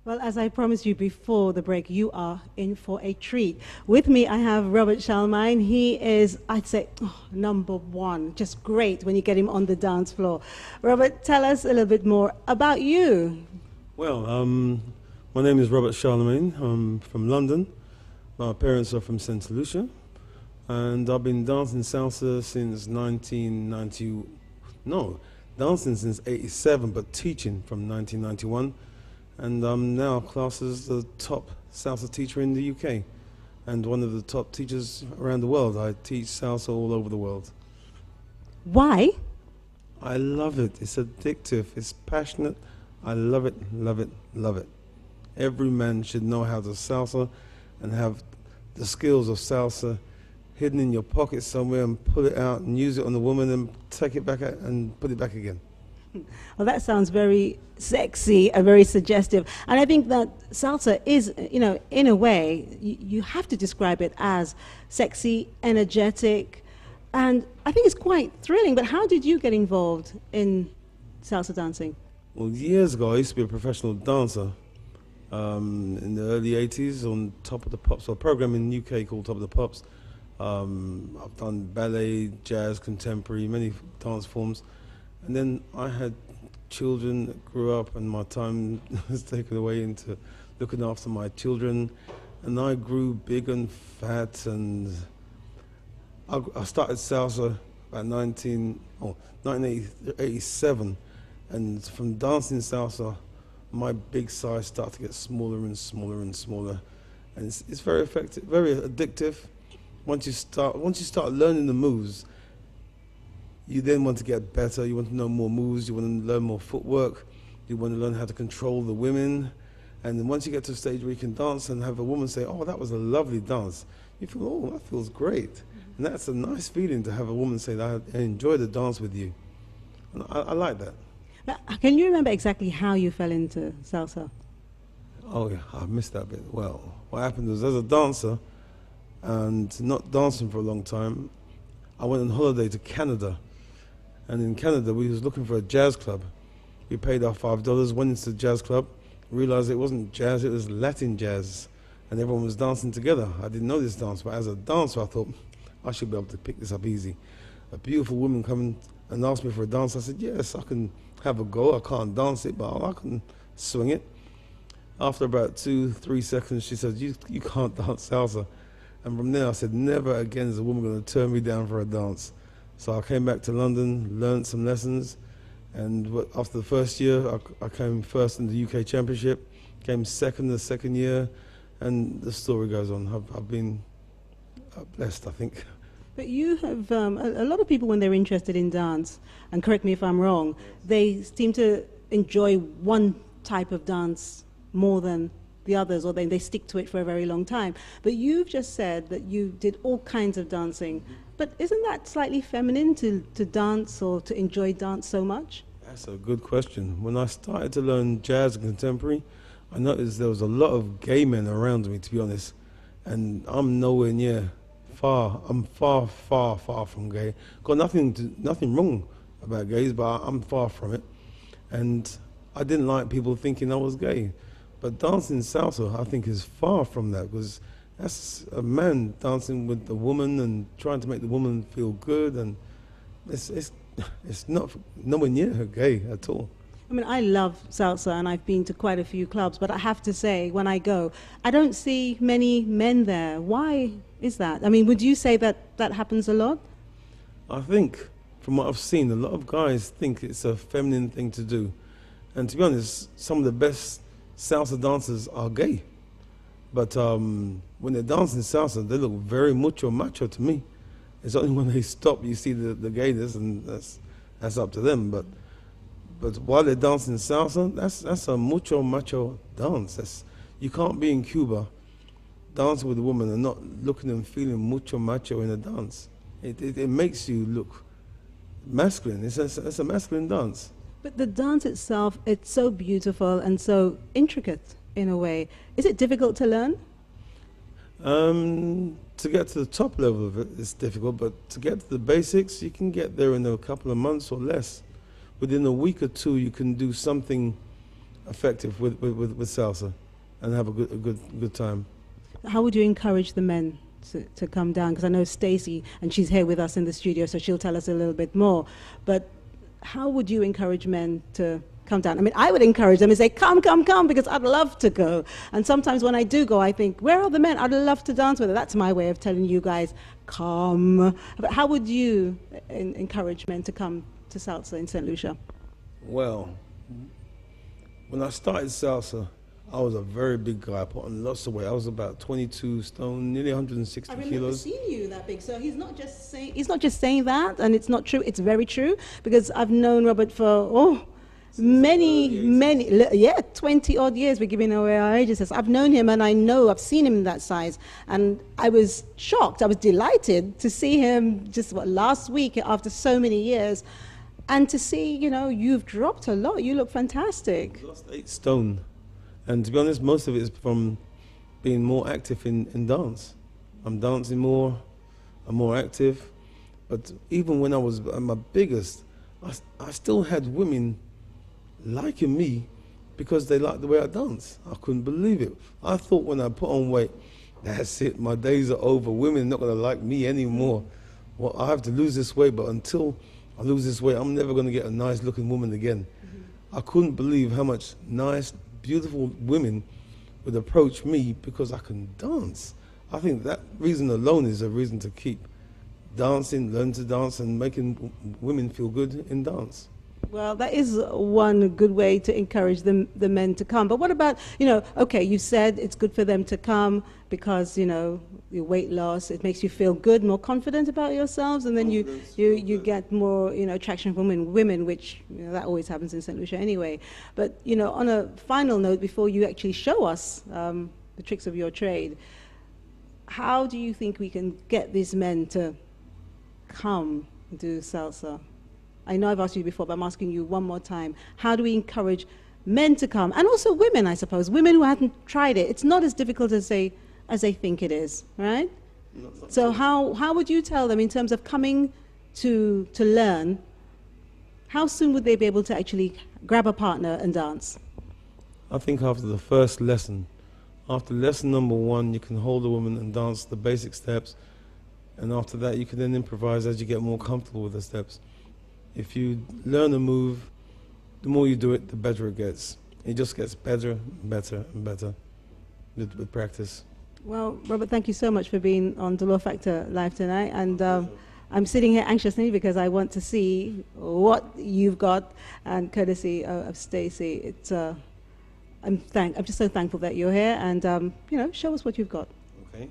Well, as I promised you before the break, you are in for a treat. With me, I have Robert Shalmine. He is, I'd say, number one. Just great when you get him on the dance floor. Robert, tell us a little bit more about you. Well, my name is Robert Charlemagne. I'm from London. My parents are from St. Lucia. And I've been dancing salsa since 1990. No, dancing since 87, but teaching from 1991. And I'm now classed as the top salsa teacher in the UK and one of the top teachers around the world. I teach salsa all over the world. Why? I love it. It's addictive. It's passionate. I love it, love it, love it. Every man should know how to salsa and have the skills of salsa hidden in your pocket somewhere and pull it out and use it on the woman and take it back out and put it back again. Well, that sounds very sexy and very suggestive. And I think that salsa is, in a way, you have to describe it as sexy, energetic, and I think it's quite thrilling. But how did you get involved in salsa dancing? Well, years ago, I used to be a professional dancer in the early 80s on Top of the Pops, a program in the UK called Top of the Pops. I've done ballet, jazz, contemporary, many dance forms. And then I had children that grew up and my time was taken away into looking after my children. And I grew big and fat and I started salsa about 1987. And from dancing salsa, my big size started to get smaller and smaller and smaller. And it's very effective, very addictive. Once you start learning the moves, you then want to get better, you want to know more moves, you want to learn more footwork, you want to learn how to control the women. And then once you get to a stage where you can dance and have a woman say, oh, that was a lovely dance, you feel, oh, that feels great. And that's a nice feeling to have a woman say that I enjoyed the dance with you. And I like that. Now, can you remember exactly how you fell into salsa? Oh, yeah, I missed that bit. Well, what happened was as a dancer and not dancing for a long time, I went on holiday to Canada. And in Canada, we was looking for a jazz club. We paid our $5, went into the jazz club, realized it wasn't jazz, it was Latin jazz. And everyone was dancing together. I didn't know this dance, but as a dancer, I thought, I should be able to pick this up easy. A beautiful woman came and asked me for a dance. I said, yes, I can have a go. I can't dance it, but I can swing it. After about 2-3 seconds, she said, you can't dance salsa. And from there, I said, never again is a woman going to turn me down for a dance. So I came back to London, learned some lessons, and after the first year, I came first in the UK Championship, came second the second year, and the story goes on. I've been blessed, I think. But you have, a lot of people when they're interested in dance, and correct me if I'm wrong, they seem to enjoy one type of dance more than the others, or they stick to it for a very long time. But you've just said that you did all kinds of dancing. But isn't that slightly feminine to dance or to enjoy dance so much? That's a good question. When I started to learn jazz and contemporary, I noticed there was a lot of gay men around me, to be honest. And I'm nowhere near I'm far, far, far from gay. Got nothing wrong about gays, but I'm far from it. And I didn't like people thinking I was gay. But dancing salsa, I think, is far from that, because that's a man dancing with the woman and trying to make the woman feel good, and it's not nowhere near gay at all. I mean, I love salsa, and I've been to quite a few clubs, but I have to say, when I go, I don't see many men there. Why is that? I mean, would you say that happens a lot? I think, from what I've seen, a lot of guys think it's a feminine thing to do. And to be honest, some of the best salsa dancers are gay. But when they're dancing salsa, they look very macho to me. It's only when they stop you see the gayness, and that's up to them. But while they're dancing salsa, that's a macho dance. You can't be in Cuba dancing with a woman and not looking and feeling macho in a dance. It makes you look masculine. It's a masculine dance. But the dance itself, it's so beautiful and so intricate in a way. Is it difficult to learn? To get to the top level of it, it's difficult, but to get to the basics, you can get there in a couple of months or less. Within a week or two, you can do something effective with salsa and have a good time. How would you encourage the men to come down? Because I know Stacey, and she's here with us in the studio, so she'll tell us a little bit more. But how would you encourage men to come down? I mean, I would encourage them and say, come, come, come, because I'd love to go. And sometimes when I do go, I think, where are the men? I'd love to dance with them. That's my way of telling you guys, come. But how would you encourage men to come to salsa in St. Lucia? Well, when I started salsa, I was a very big guy. I put on lots of weight. I was about 22 stone, nearly 160 kilos. I remember seeing you that big. So he's not just saying that, and it's not true. It's very true, because I've known Robert for many, 20 odd years. We're giving away our ages. I've known him, and I know I've seen him in that size, and I was shocked. I was delighted to see him just last week after so many years, and to see you've dropped a lot. You look fantastic. I lost 8 stone. And to be honest, most of it is from being more active in dance. I'm dancing more, I'm more active. But even when I was at my biggest, I still had women liking me because they liked the way I dance. I couldn't believe it. I thought when I put on weight, that's it, my days are over. Women are not going to like me anymore. Well, I have to lose this weight, but until I lose this weight, I'm never going to get a nice looking woman again. I couldn't believe how much nice, beautiful women would approach me because I can dance. I think that reason alone is a reason to keep dancing, learn to dance, and making women feel good in dance. Well, that is one good way to encourage the men to come. But what about, okay, you said it's good for them to come because, your weight loss, it makes you feel good, more confident about yourselves, and then you get more, attraction from women, which, that always happens in St. Lucia anyway. But, on a final note, before you actually show us the tricks of your trade, how do you think we can get these men to come do salsa? I know I've asked you before, but I'm asking you one more time. How do we encourage men to come? And also women, I suppose. Women who haven't tried it. It's not as difficult as they think it is, right? So how would you tell them in terms of coming to learn? How soon would they be able to actually grab a partner and dance? I think after the first lesson. After lesson number 1, you can hold a woman and dance the basic steps. And after that, you can then improvise as you get more comfortable with the steps. If you learn a move, the more you do it, the better it gets. It just gets better and better and better with practice. Well, Robert, thank you so much for being on The Law Factor Live tonight. And I'm sitting here anxiously because I want to see what you've got, and courtesy of Stacey. I'm just so thankful that you're here, and show us what you've got. Okay.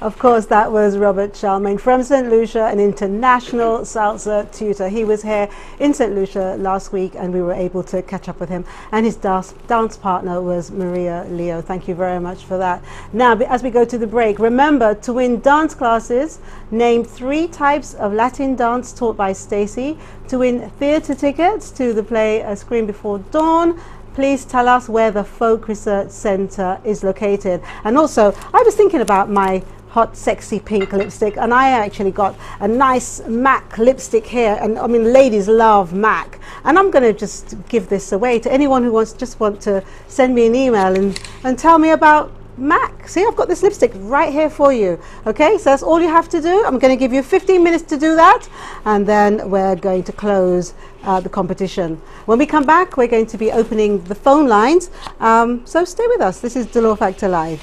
Of course, that was Robert Charlemagne from St. Lucia, an international salsa tutor. He was here in St. Lucia last week and we were able to catch up with him. And his dance partner was Maria Leo. Thank you very much for that. Now, as we go to the break, remember to win dance classes, name 3 types of Latin dance taught by Stacey. To win theatre tickets to the play A Scream Before Dawn, please tell us where the Folk Research Centre is located. And also, I was thinking about my hot sexy pink lipstick, and I actually got a nice MAC lipstick here, and I mean ladies love MAC, and I'm going to just give this away to anyone who want to send me an email and tell me about MAC. See, I've got this lipstick right here for you. Okay, so that's all you have to do. I'm going to give you 15 minutes to do that, and then we're going to close the competition. When we come back, we're going to be opening the phone lines, so stay with us. This is Delore Factor Live.